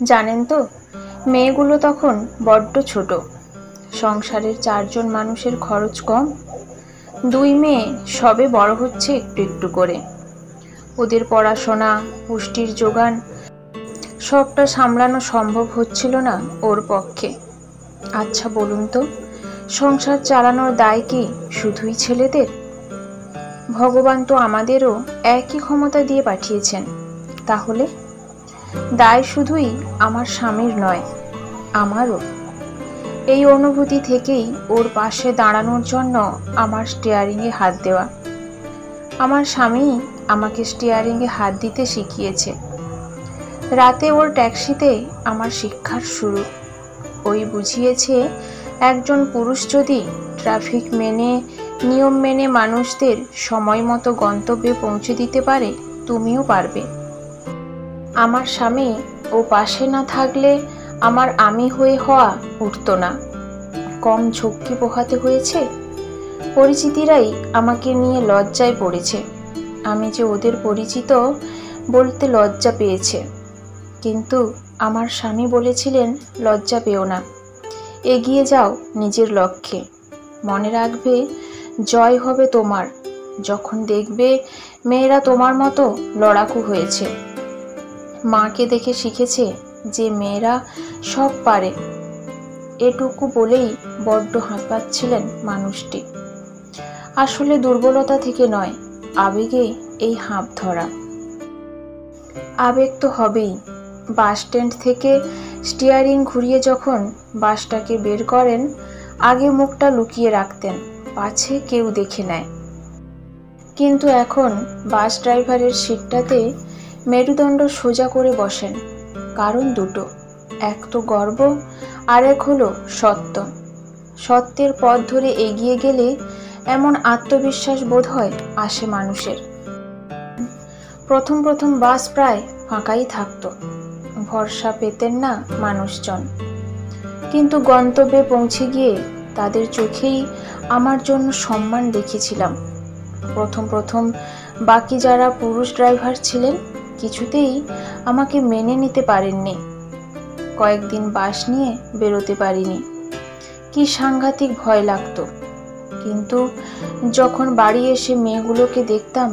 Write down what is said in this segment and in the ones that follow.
জানেন তো, মেয়েগুলো তখন বড্ড ছোট। সংসারের 4 জন মানুষের খরচ কম। 2 মেয়ে সবে বড় হচ্ছে একটু একটু করে। ওদের পড়াশোনা, পুষ্টির যোগান সবটা সামলানো সম্ভব হচ্ছিল না ওর পক্ষে। আচ্ছা বলুন তো, সংসার চালানোর দায় কি শুধুই ছেলেদের? ভগবান তো আমাদেরও একই ক্ষমতা দিয়ে পাঠিয়েছেন। তাহলে দায় শুধুই আমার স্বামীর নয়, আমারও। এই অনুভূতি থেকেই ওর পাশে দাঁড়ানোর জন্য আমার স্টিয়ারিংয়ে হাত দেওয়া। আমার স্বামী আমাকে স্টিয়ারিংয়ে হাত দিতে শিখিয়েছে। রাতে ওর ট্যাক্সিতে আমার শিক্ষার শুরু। ওই বুঝিয়েছে, একজন পুরুষ যদি ট্রাফিক মেনে, নিয়ম মেনে মানুষদের সময় মতো গন্তব্যে পৌঁছে দিতে পারে, তুমিও পারবে। আমার স্বামী ও পাশে না থাকলে আমার আমি হয়ে হওয়া উঠতো না। কম ঝক্কি পোহাতে হয়েছে। পরিচিতিরাই আমাকে নিয়ে লজ্জায় পড়েছে। আমি যে ওদের পরিচিত বলতে লজ্জা পেয়েছে। কিন্তু আমার স্বামী বলেছিলেন, লজ্জা পেও না, এগিয়ে যাও নিজের লক্ষ্যে। মনে রাখবে, জয় হবে তোমার যখন দেখবে মেয়েরা তোমার মতো লড়াকু হয়েছে। মাকে দেখে শিখেছে যে মেয়েরা সব পারে। এটুকু বলেই বড্ড হাঁপাচ্ছিলেন মানুষটি। আসলে দুর্বলতা থেকে নয়, আবেগে এই হাঁপ ধরা। আবেগ তো হবেই। বাস স্ট্যান্ড থেকে স্টিয়ারিং ঘুরিয়ে যখন বাসটাকে বের করেন, আগে মুখটা লুকিয়ে রাখতেন, পাছে কেউ দেখে নেয়। কিন্তু এখন বাস ড্রাইভারের সিটটাতে মেরুদণ্ড সোজা করে বসেন। কারণ দুটো, এক তো গর্ব, আর এক হলো সত্য। সত্যের পথ ধরে এগিয়ে গেলে এমন আত্মবিশ্বাস বোধ হয় আসে মানুষের। প্রথম প্রথম বাস প্রায় ফাঁকাই থাকতো, ভরসা পেতেন না মানুষজন। কিন্তু গন্তব্যে পৌঁছে গিয়ে তাদের চোখেই আমার জন্য সম্মান দেখেছিলাম। প্রথম প্রথম বাকি যারা পুরুষ ড্রাইভার ছিলেন কিছুতেই আমাকে মেনে নিতে পারেননি। কয়েকদিন বাস নিয়ে বেরোতে পারিনি। কি সাংঘাতিক ভয় লাগতো। কিন্তু যখন বাড়ি এসে মেয়েগুলোকে দেখতাম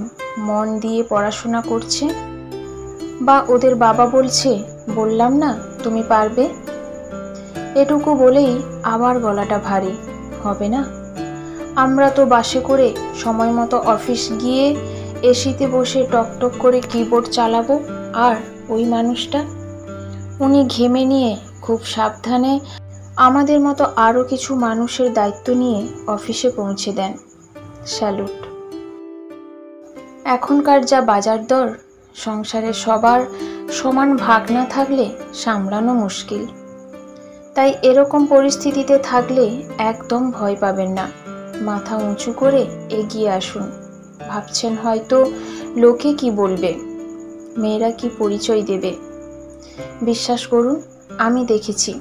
মন দিয়ে পড়াশোনা করছে, বা ওদের বাবা বলছে, বললাম না তুমি পারবে, এটুকু বলেই আবার গলাটা ভারী। হবে না? আমরা তো বাসে করে সময় মতো অফিস গিয়ে এসিতে বসে টকটক করে কিবোর্ড চালাবো, আর ওই মানুষটা, উনি ঘেমে নিয়ে খুব সাবধানে আমাদের মতো আরও কিছু মানুষের দায়িত্ব নিয়ে অফিসে পৌঁছে দেন। স্যালুট। এখনকার যা বাজার দর, সংসারে সবার সমান ভাগ না থাকলে সামলানো মুশকিল। তাই এরকম পরিস্থিতিতে থাকলে একদম ভয় পাবেন না। মাথা উঁচু করে এগিয়ে আসুন। ভাবছেন হয়তো লোকে কি বলবে, মেয়েরা কি পরিচয় দেবে। বিশ্বাস করুন, আমি দেখেছি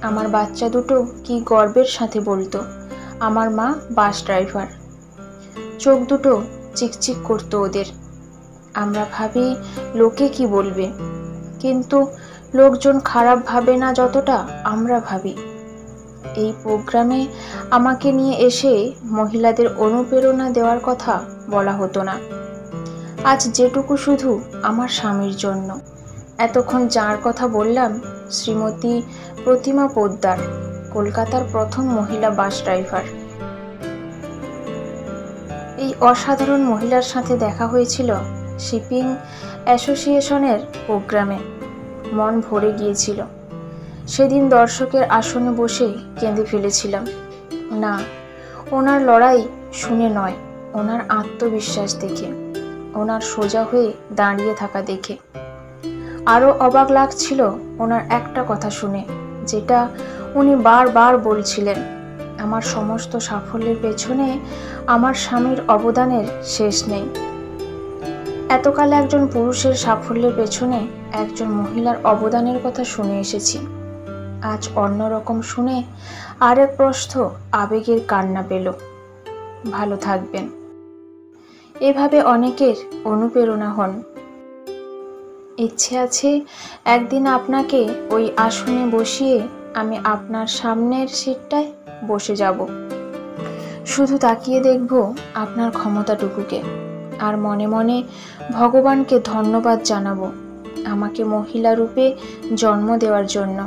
আমার বাচ্চা দুটো কি গর্বের সাথে বলতো, আমার মা বাস ড্রাইভার। চোখ দুটো চিকচিক করতো ওদের। আমরা ভাবি লোকে কি বলবে, কিন্তু লোকজন খারাপ ভাবে না যতটা আমরা ভাবি। এই প্রোগ্রামে আমাকে নিয়ে এসে মহিলাদের অনুপ্রেরণা দেওয়ার কথা বলা হতো না। আজ যেটুকু শুধু আমার স্বামীর জন্য। এতক্ষণ যার কথা বললাম, শ্রীমতী প্রতিমা পোদ্দার, কলকাতার প্রথম মহিলা বাস ড্রাইভার। এই অসাধারণ মহিলার সাথে দেখা হয়েছিল শিপিং অ্যাসোসিয়েশনের প্রোগ্রামে। মন ভরে গিয়েছিল। সেদিন দর্শকের আসনে বসে কেঁদে ফেলেছিলাম। না, ওনার লড়াই শুনে নয়, ওনার আত্মবিশ্বাস দেখে, ওনার সোজা হয়ে দাঁড়িয়ে থাকা দেখে। আরও অবাক লাগছিল ওনার একটা কথা শুনে, যেটা উনি বারবার বলছিলেন, আমার সমস্ত সাফল্যের পেছনে আমার স্বামীর অবদানের শেষ নেই। এতকাল একজন পুরুষের সাফল্যের পেছনে একজন মহিলার অবদানের কথা শুনে এসেছি। আজ অন্যরকম শুনে আরেক প্রস্থ আবেগের কান্না পেল। ভালো থাকবেন। এভাবে অনেকের অনুপ্রেরণা হন। ইচ্ছে আছে একদিন আপনাকে ওই আসনে বসিয়ে আমি আপনার সামনের সিটটায় বসে যাব, শুধু তাকিয়ে দেখব আপনার ক্ষমতাটুকুকে, আর মনে মনে ভগবানকে ধন্যবাদ জানাবো আমাকে মহিলা রূপে জন্ম দেওয়ার জন্য।